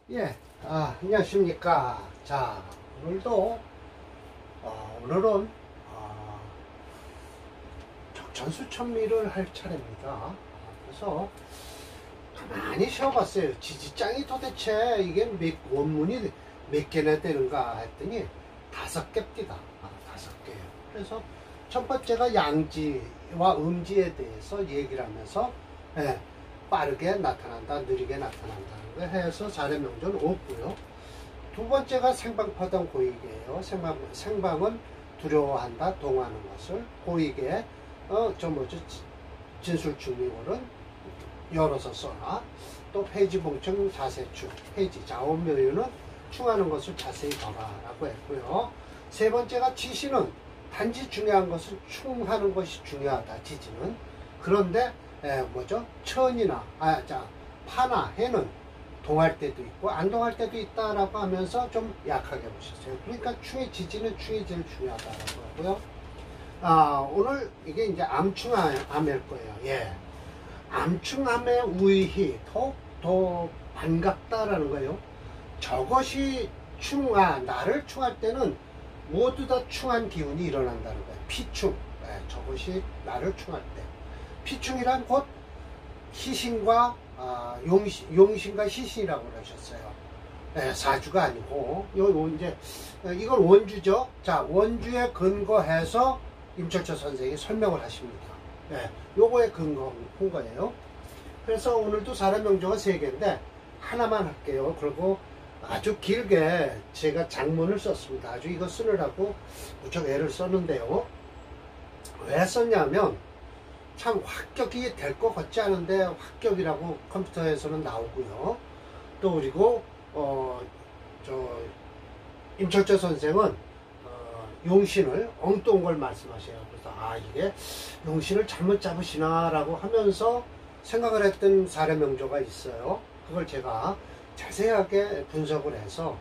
예, 안녕하십니까. 자, 오늘은 적천수천미를 할 차례입니다. 그래서 가만히 쉬어봤어요. 지지짱이 도대체 이게 원문이 몇 개나 되는가 했더니 5개입니다. 5개예요. 그래서 첫 번째가 양지와 음지에 대해서 얘기를 하면서 빠르게 나타난다, 느리게 나타난다는 걸 해서 자례명존 없고요. 두 번째가 생방파동 고익이에요. 생방은 두려워한다, 동하는 것을. 고익에 진술중미월은 열어서 써라. 또 폐지봉청 자세충, 폐지, 자원묘유는 충하는 것을 자세히 봐라 라고 했고요. 세 번째가 지시는 단지 중요한 것은 충하는 것이 중요하다, 지지는. 그런데 천이나 파나 해는 동할 때도 있고 안 동할 때도 있다라고 하면서 좀 약하게 보셨어요. 그러니까 충의 지지는 충이 제일 중요하다라고 하고요. 오늘 이게 이제 암충암일 거예요. 예. 암충암의 우익이 더 반갑다라는 거예요. 저것이 나를 충할 때는 모두 다 충한 기운이 일어난다는 거예요. 피충. 저것이 나를 충할 때. 피충이란 곧 희신과 용신과 희신이라고 그러셨어요. 사주가 아니고 이건 원주죠. 자, 원주에 근거해서 임철철 선생이 설명을 하십니다. 요거에 근거한 거예요. 그래서 오늘도 사례명조가 3개인데 하나만 할게요. 그리고 아주 길게 제가 장문을 썼습니다. 아주 이거 쓰느라고 무척 애를 썼는데요. 왜 썼냐면 참 합격이 될 것 같지 않은데 합격이라고 컴퓨터에서는 나오고요. 또 그리고 임철철 선생은 용신을 엉뚱한 걸 말씀하셔요. 그래서 이게 용신을 잘못 잡으시나 라고 하면서 생각을 했던 사례명조가 있어요. 그걸 제가 자세하게 분석을 해서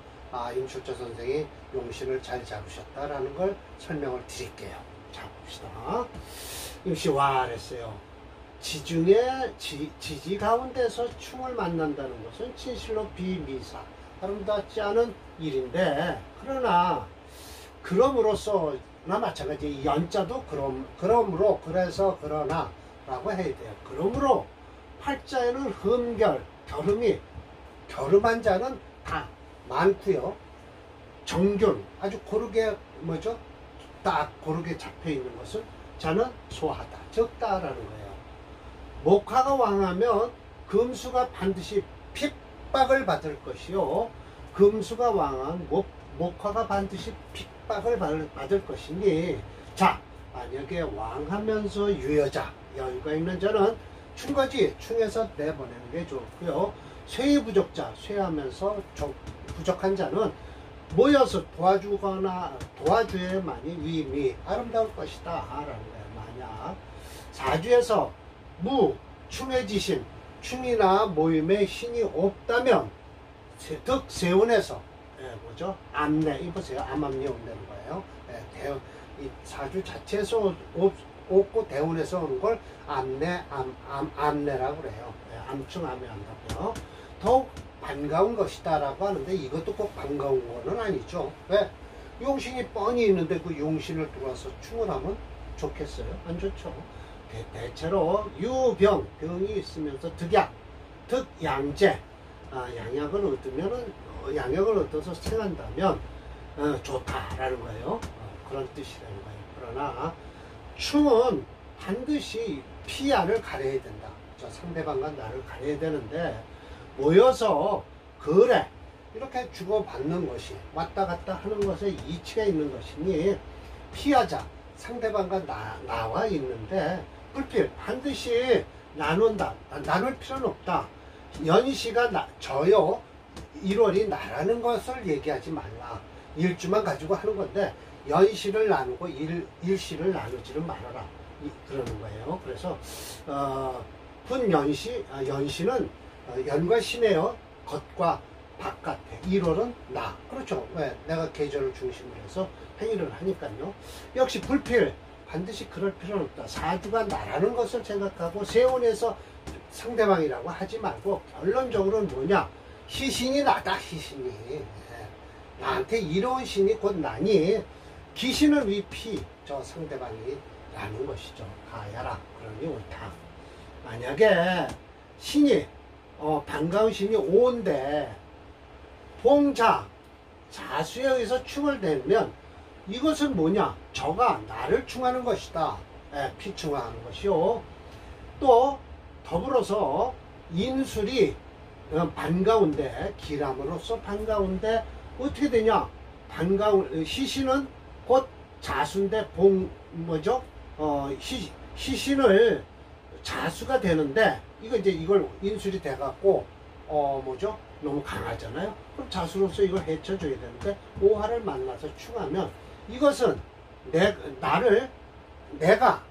임철철 선생이 용신을 잘 잡으셨다라는 걸 설명을 드릴게요. 자, 봅시다. 임시와 그랬어요. 지지 가운데서 충을 만난다는 것은 진실로 비미사, 아름답지 않은 일인데, 그럼으로써 나 마찬가지 연자도 그러므로 그래서 그러나 라고 해야 돼요. 그러므로 팔자에는 흠결, 결음한 자는 다 많고요. 정균, 아주 고르게 딱 고르게 잡혀 있는 것은 자는 소하다, 적다라는 거예요. 목화가 왕하면 금수가 반드시 핍박을 받을 것이요. 금수가 왕한 목화가 반드시 핍박을 받을 것이니, 자, 만약에 왕하면서 유여자, 여유가 있는 자는 충거지, 충에서 내보내는 게 좋고요. 쇠부족자, 쇠하면서 부족한 자는 모여서 도와줘야만이 위임이 아름다울 것이다 라는 거예요. 만약 사주에서 충의 충이나 모임에 신이 없다면 득세운에서 암내, 이보세요. 암암리 온다는 거예요. 이 사주 자체에서 없고 대운에서 오는 걸 암내라고 그래요. 암충암이 한다고요. 더욱 반가운 것이다 라고 하는데 이것도 꼭 반가운 거는 아니죠. 왜? 용신이 뻔히 있는데 그 용신을 들어와서 충을 하면 좋겠어요? 안 좋죠. 대체로 병이 있으면서 득양제, 양약을 얻어서 생한다면 좋다라는 거예요. 그런 뜻이라는 거예요. 그러나 충은 반드시 피아를 가려야 된다. 상대방과 나를 가려야 되는데, 모여서 이렇게 주고받는 것이, 왔다 갔다 하는 것에 이치가 있는 것이니, 피하자, 상대방과 나와 있는데 불필, 반드시 나눈다. 나눌 필요는 없다. 연시가 저요, 1월이 나라는 것을 얘기하지 말라. 일주만 가지고 하는 건데 연시를 나누고 일시를 나누지는 말아라, 그러는 거예요. 그래서 연시는 연과 신이에요. 겉과 바깥에. 1월은 나. 그렇죠. 왜? 내가 계절을 중심으로 해서 행위를 하니까요. 역시 불필, 반드시 그럴 필요는 없다. 사주가 나라는 것을 생각하고 세운에서 상대방이라고 하지 말고, 결론적으로는 뭐냐? 시신이 나다, 시신이. 예. 나한테 이로운 신이 곧 나니 귀신을 위피 저 상대방이 라는 것이죠. 가야라. 그러니 옳다. 만약에 신이 반가운 신이 오온데 봉자 자수에 의해서 충을 내면 이것은 뭐냐? 저가 나를 충하는 것이다. 예, 피충하는 것이요. 또 더불어서 인술이 반가운데 기람으로서 반가운데 어떻게 되냐? 반가운 시신은 곧 자수인데 뭐죠? 시신을 자수가 되는데 이걸 인술이 돼갖고 뭐죠? 너무 강하잖아요. 그럼 자수로서 이걸 해쳐줘야 되는데 오화를 만나서 충하면 이것은 내가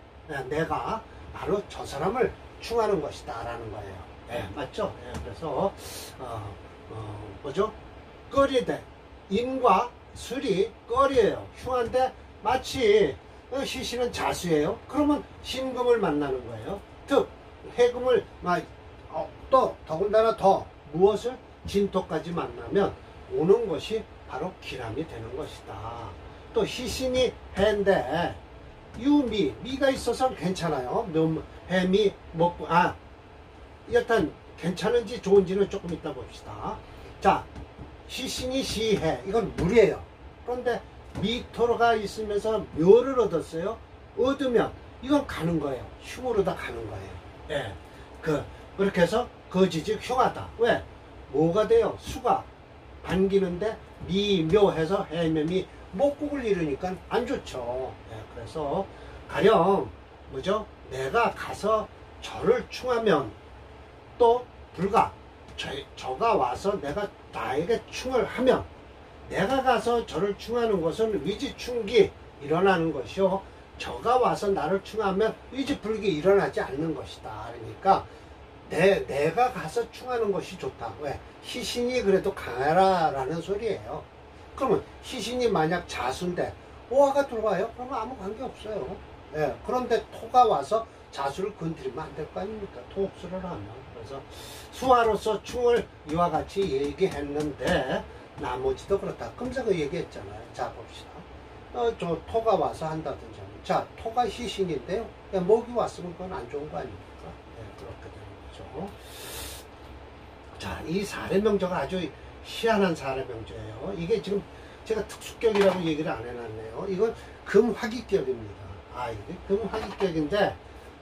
바로 저 사람을 충하는 것이다 라는 거예요. 예, 맞죠? 예, 그래서 뭐죠? 꺼리대 인과 술이 꺼리예요. 흉한데 마치 시신은 자수예요. 그러면 신금을 만나는 거예요. 즉 해금을 또 더군다나 더 무엇을 진토까지 만나면 오는 것이 바로 기람이 되는 것이다. 또 시신이 해인데 미가 있어서 괜찮아요. 해미 먹고 여튼 괜찮은지 좋은지는 조금 이따 봅시다. 자, 시신이 시해 이건 물이에요. 그런데 미토가 있으면서 묘를 얻었어요. 얻으면 이건 가는 거예요. 흉으로 다 가는 거예요. 예, 그렇게 해서 거지즉 흉하다. 왜? 뭐가 돼요? 수가 반기는데 미묘해서 해면이 목국을 이루니까 안 좋죠. 예, 그래서 가령 뭐죠? 내가 가서 저를 충하면 또 불가 저가 와서 나에게 충을 하면 내가 가서 저를 충하는 것은 위지충기 일어나는 것이요. 저가 와서 나를 충하면 위지불기 일어나지 않는 것이다. 그러니까 내가 가서 충하는 것이 좋다. 왜? 시신이 그래도 강하라 라는 소리예요. 그러면 시신이 만약 자수인데 오화가 들어와요? 그러면 아무 관계 없어요. 예, 그런데 토가 와서 자수를 건드리면 안 될 거 아닙니까? 토흡수를 하면. 그래서 수화로서 충을 이와 같이 얘기했는데 나머지도 그렇다. 금세가 얘기했잖아요. 자, 봅시다. 저 토가 와서 한다든지 하면. 자, 토가 시신인데요. 목이 왔으면 그건 안 좋은 거 아닙니까? 네, 그렇게 되는 거죠. 자, 이 사례명조가 아주 희한한 사례명조예요. 이게 지금 제가 특수격이라고 얘기를 안 해놨네요. 이건 금화기격입니다. 이게 금화기격인데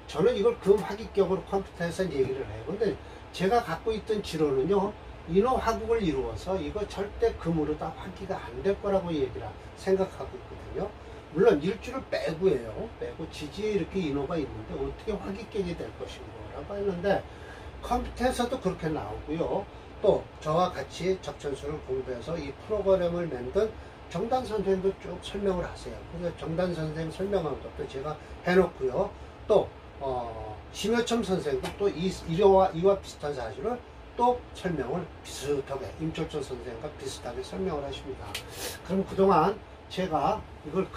저는 이걸 금화기격으로 컴퓨터에서 얘기를 해요. 근데 제가 갖고 있던 지론은요, 인호화국을 이루어서 이거 절대 금으로 다 화기가 안 될 거라고 얘기를 생각하고 있거든요. 물론 일주를 빼고예요. 빼고 지지에 이렇게 인호가 있는데 어떻게 화기격이 될 것인가라고 했는데 컴퓨터에서도 그렇게 나오고요. 또 저와 같이 적천수를 공부해서 이 프로그램을 만든 정단 선생님도 쭉 설명을 하세요. 그래서 정단 선생님 설명한 것도 제가 해놓고요. 또 심여첨 선생도 또 이와 비슷한 사실을 또 설명을 비슷하게 임철조 선생과 비슷하게 설명을 하십니다. 그럼 그동안 제가 이걸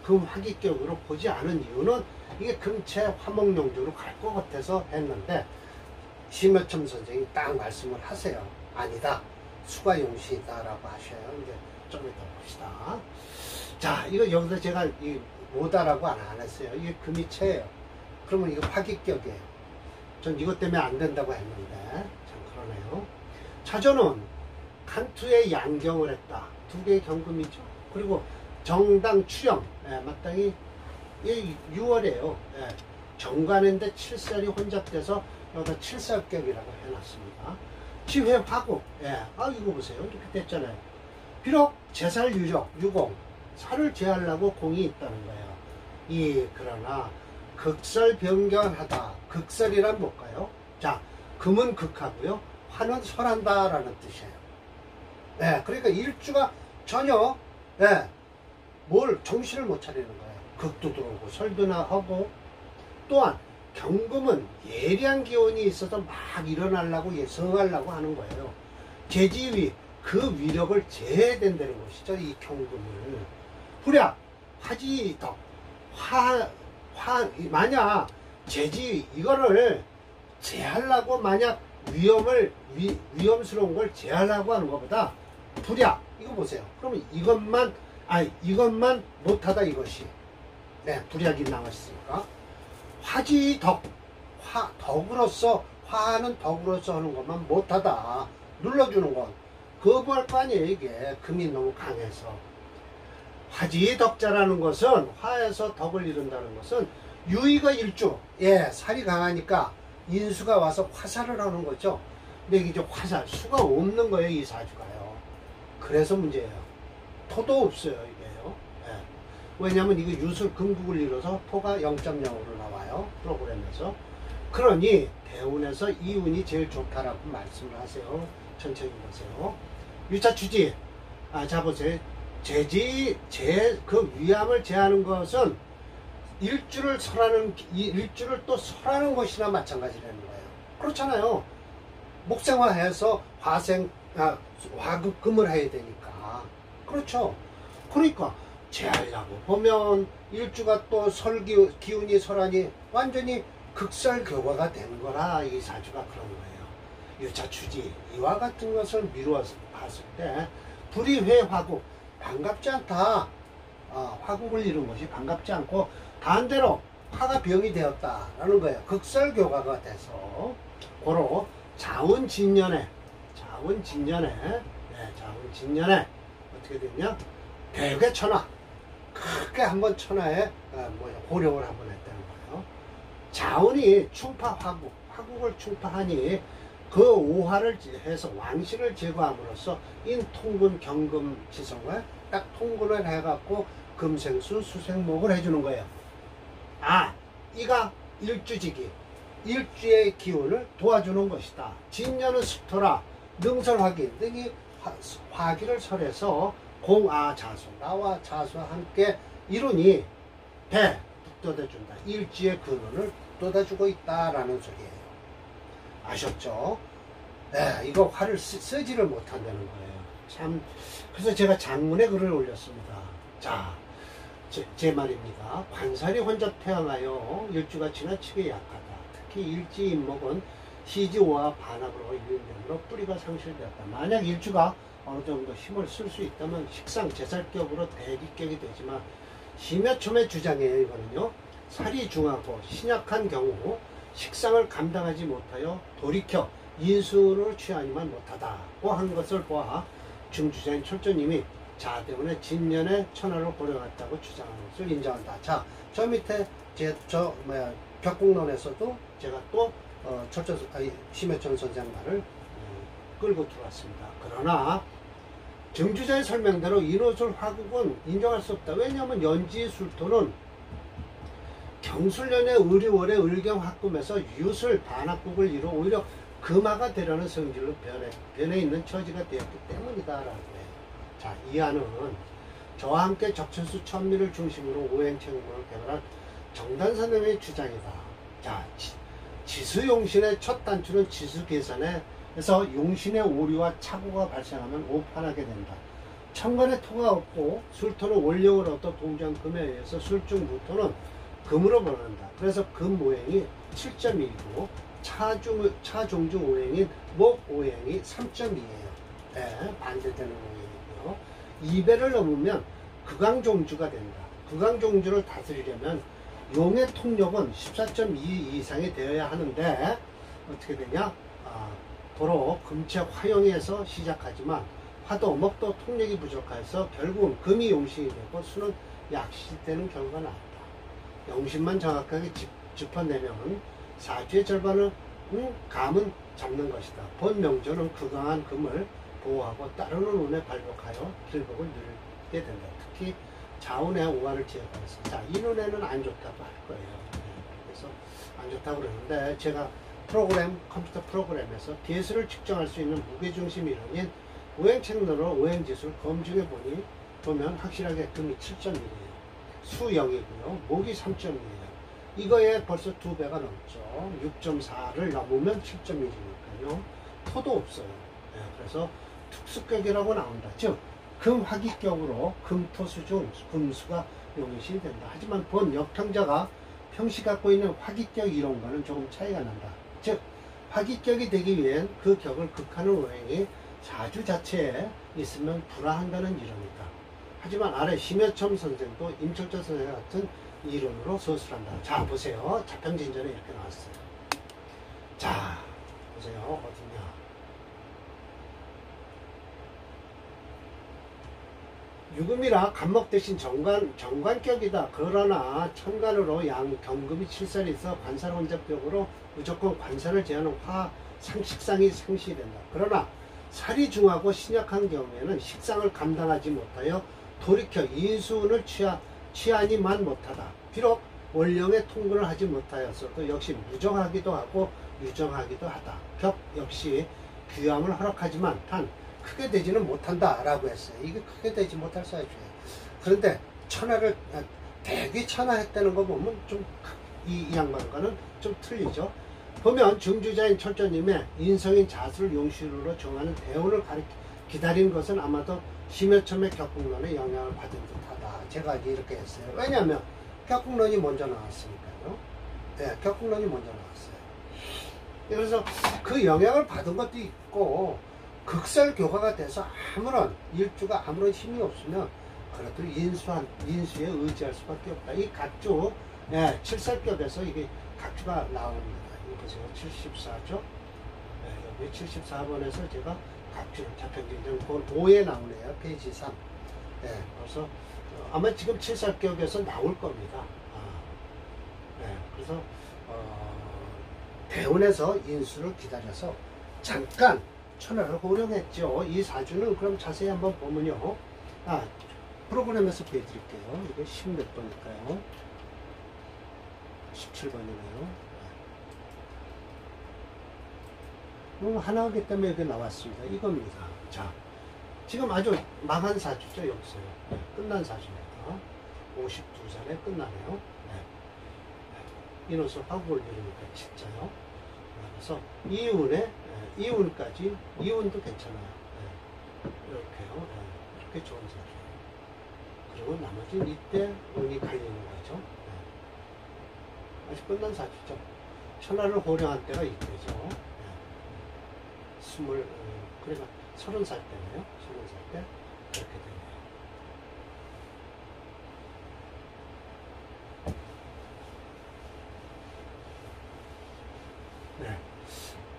금화기격으로 보지 않은 이유는 이게 금체 화목용조로 갈 것 같아서 했는데 심여첨 선생이 딱 말씀을 하세요. 아니다. 수가용시다 라고 하셔요. 이제 좀 이따 봅시다. 자, 이거 여기서 제가 뭐다라고 안 했어요. 이게 금이체예요. 그러면 이거 화기격이에요. 전 이것 때문에 안 된다고 했는데 참 그러네요. 차조는 칸투의 양경을 했다. 두 개의 경금이죠. 그리고 정당 출형, 마땅히 6월이에요. 정관인데 7살이 혼잡돼서 여기다 7살격이라고 해놨습니다. 지회 화국, 이거 보세요. 이렇게 됐잖아요. 비록 제살 유적, 유공, 살을 제하려고 공이 있다는 거예요. 그러나 극설 변경하다. 극설이란 뭘까요? 자, 금은 극하고요. 화는 설한다 라는 뜻이에요. 그러니까 일주가 전혀 뭘 정신을 못 차리는 거예요. 극도 들어오고 설도 나하고 또한 경금은 예리한 기운이 있어서 막 일어나려고 예성하려고 하는 거예요. 제지위 그 위력을 제해야 된다는 것이죠. 이 경금을 후략 화지덕 만약 제지 이거를 제하려고 만약 위험스러운 걸 제하려고 하는 것보다 불약, 이거 보세요. 그러면 이것만 못하다 이것이. 네, 불약이 나왔으니까. 화지덕, 덕으로서, 화하는 덕으로서 하는 것만 못하다. 눌러주는 건. 거부할 거 아니에요, 이게. 금이 너무 강해서. 화지덕자라는 것은, 화에서 덕을 이룬다는 것은, 유의가 일주. 예, 살이 강하니까 인수가 와서 화살을 하는 거죠. 근데 이게 화살, 수가 없는 거예요, 이 사주가요. 그래서 문제예요. 토도 없어요, 이게요. 예. 왜냐면 이거 유술 금국을 이뤄서 토가 0.0으로 나와요, 프로그램에서. 그러니 대운에서 이 운이 제일 좋다라고 말씀을 하세요. 천천히 보세요. 유차 추지. 자 보세요. 그 위암을 제하는 것은 일주를 또 설하는 것이나 마찬가지라는 거예요. 그렇잖아요. 목생화해서 화급금을 해야 되니까. 그렇죠. 그러니까 제하려고 보면 일주가 또 기운이 설하니 완전히 극설교과가 된 거라 이 사주가 그런 거예요. 유차추지 이와 같은 것을 미루어서 봤을 때 불이회화국 반갑지 않다. 화국을 이룬 것이 반갑지 않고 반대로 화가 병이 되었다라는 거예요. 극설교과가 돼서 고로 자운진년에 어떻게 됐냐? 대개 천하 크게 한번 천하에 고령을 한번 했다는 거예요. 자운이 충파 화국을 충파하니 그 오화를 해서 왕실을 제거함으로써 인통근 경금 지성을 딱 통근을 해갖고 금생수 수생목을 해주는 거예요. 이가 일주지기 일주의 기운을 도와주는 것이다. 진년은 습토라 능설화기 등이 화기를 설해서 공아자수 나와 자수와 함께 이루니 배 북돋아준다. 일주의 근원을 북돋아주고 있다라는 소리예요. 아셨죠? 네, 이거 화를 쓰지를 못한다는 거예요. 참, 그래서 제가 장문에 글을 올렸습니다. 자, 제 말입니다. 관살이 혼자 태어나요. 일주가 지나치게 약하다. 특히 일지인목은 시지오와 반합으로 유인되므로 뿌리가 상실되었다. 만약 일주가 어느 정도 힘을 쓸 수 있다면 식상 제살격으로 대기격이 되지만 심야첨의 주장이에요. 이거는요. 살이 중하고 신약한 경우 식상을 감당하지 못하여 돌이켜 인수를 취하지만 못하다고 한 것을 보아 중주자인 철조님이 자 때문에 진년의 천하를 고려했다고 주장하는 것을 인정한다. 자, 저 밑에 벽국론에서도 제가 또 심해천 선생 말을 끌고 들어왔습니다. 그러나 정주자의 설명대로 인호술 화국은 인정할 수 없다. 왜냐하면 연지술토는 경술년의 의리월의 을경합금에서 유술 반합국을 이루어 오히려 금화가 되려는 성질로 변해 있는 처지가 되었기 때문이다라고 해요. 자, 이하는 저와 함께 적천수 천미를 중심으로 오행체험을 개발한 정단선생의 주장이다. 자, 지수용신의 첫 단추는 지수계산에서 용신의 오류와 착오가 발생하면 오판하게 된다. 천간에 토가 없고 술토는 원령을 얻어 동전 금에 의해서 술중무토는 금으로 변한다. 그래서 금 오행이 7.1이고 차종주 오행인 목 오행이 3.2예요. 네, 반대되는 오행이고요. 2배를 넘으면 극강종주가 된다. 극강종주를 다스리려면 용의 통력은 14.2 이상이 되어야 하는데 어떻게 되냐? 도로 금체 화용에서 시작하지만 화도 목도 통력이 부족해서 결국은 금이 용신이 되고 수는 약시되는 경우가 나온다. 용신만 정확하게 짚어내면 사주의 절반을 감은 잡는 것이다. 본 명조는 그 강한 금을 보호하고 따르는 운에 발복하여 길복을 누리게 된다. 특히 자운의 오화를 제거해서 자, 이 눈에는 안 좋다고 할 거예요. 그래서 안 좋다고 그러는데 제가 컴퓨터 프로그램에서 대수를 측정할 수 있는 무게중심 이론인 오행책로로 오행지수를 검증해 보면 확실하게 금이 7.1이에요. 수 0이고요. 목이 3.2예요. 이거에 벌써 2배가 넘죠. 6.4를 넘으면 7.1이니까요. 토도 없어요. 네, 그래서 특수격이라고 나온다. 즉 금화기격으로 금토수 중 금수가 용신이 된다. 하지만 본 역평자가 평시 갖고 있는 화기격 이론과는 조금 차이가 난다. 즉 화기격이 되기 위한 그 격을 극하는 오행이 사주 자체에 있으면 불화한다는 이론이다. 하지만 아래 심여첨 선생도 임철조 선생 같은 이론으로 서술한다. 자, 보세요. 자평진전에 이렇게 나왔어요. 자, 보세요. 어디냐. 유금이라 간목 대신 정관격이다. 그러나 천간으로 양 경금이 칠살이 있어 관살 혼잡격으로 무조건 관살을 제하는 식상이 상시된다. 그러나 살이 중하고 신약한 경우에는 식상을 감당하지 못하여 돌이켜 인수운을 취하니만 못하다. 비록 원령의 통근을 하지 못하였어도 역시 무정하기도 하고 유정하기도 하다. 격 역시 귀함을 허락하지만 단 크게 되지는 못한다 라고 했어요. 이게 크게 되지 못할 사주예요. 그런데 천하를 대귀 천하했다는 거 보면 좀 이 양반과는 좀 틀리죠. 보면 중주자인 철조님의 인성인 자수를 용신으로 정하는 대운을 기다린 것은 아마도 심여첨의 격국론의 영향을 받은 듯하다. 제가 이렇게 했어요. 왜냐하면 격국론이 먼저 나왔으니까요. 네, 격국론이 먼저 나왔어요. 그래서 그 영향을 받은 것도 있고 극설교화가 돼서 아무런 일주가 아무런 힘이 없으면 그래도 인수에 의지할 수밖에 없다. 이 각주 칠살격에서 이게 각주가 나옵니다. 이거 보세요. 74죠. 여기 74번에서 제가 각주를 자평진전 5에 나오네요. 페이지 3. 그래서 아마 지금 칠살격에서 나올 겁니다. 그래서 대운에서 인수를 기다려서 잠깐 천하를 호령했죠. 이 사주는 그럼 자세히 한번 보면요. 프로그램에서 보여드릴게요. 이게 10몇 번일까요? 17번이네요. 하나이기 때문에 여기 나왔습니다. 이겁니다. 자, 지금 아주 망한 사주죠. 여기서요. 끝난 사주니까. 52살에 끝나네요. 인호수 하고 올리니까 진짜요. 그래서 이운까지, 이운도 괜찮아요. 이렇게요. 이렇게 좋은 사주예요. 그리고 나머지는 이때 운이 갈리는 거죠. 아직 끝난 사주죠. 천하를 호령한 때가 이때죠. 그러니까 30살 때네요. 30살 때 이렇게 되네요.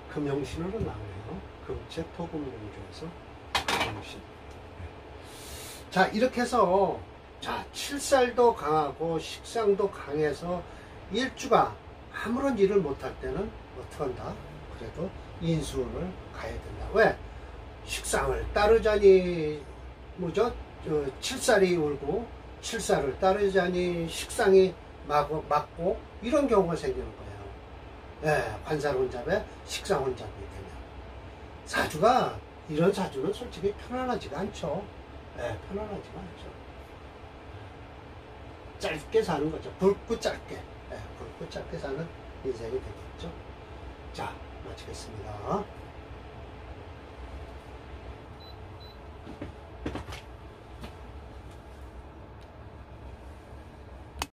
금용신으로 나오네요. 금체 토금용조에서 금용신. 자, 이렇게 해서 자, 칠살도 강하고 식상도 강해서 일주가 아무런 일을 못할 때는 어떻게 한다? 그래도 인수운을 가야 된다. 왜? 식상을 따르자니 뭐죠? 칠살이 울고 칠살을 따르자니 식상이 맞고 이런 경우가 생기는 거예요. 관살 혼잡에 식상 혼잡이 되면 사주가 이런 사주는 솔직히 편안하지가 않죠. 편안하지가 않죠. 짧게 사는 거죠. 굵고 짧게 굵고 짧게 사는 인생이 되겠죠. 자, 마치겠습니다.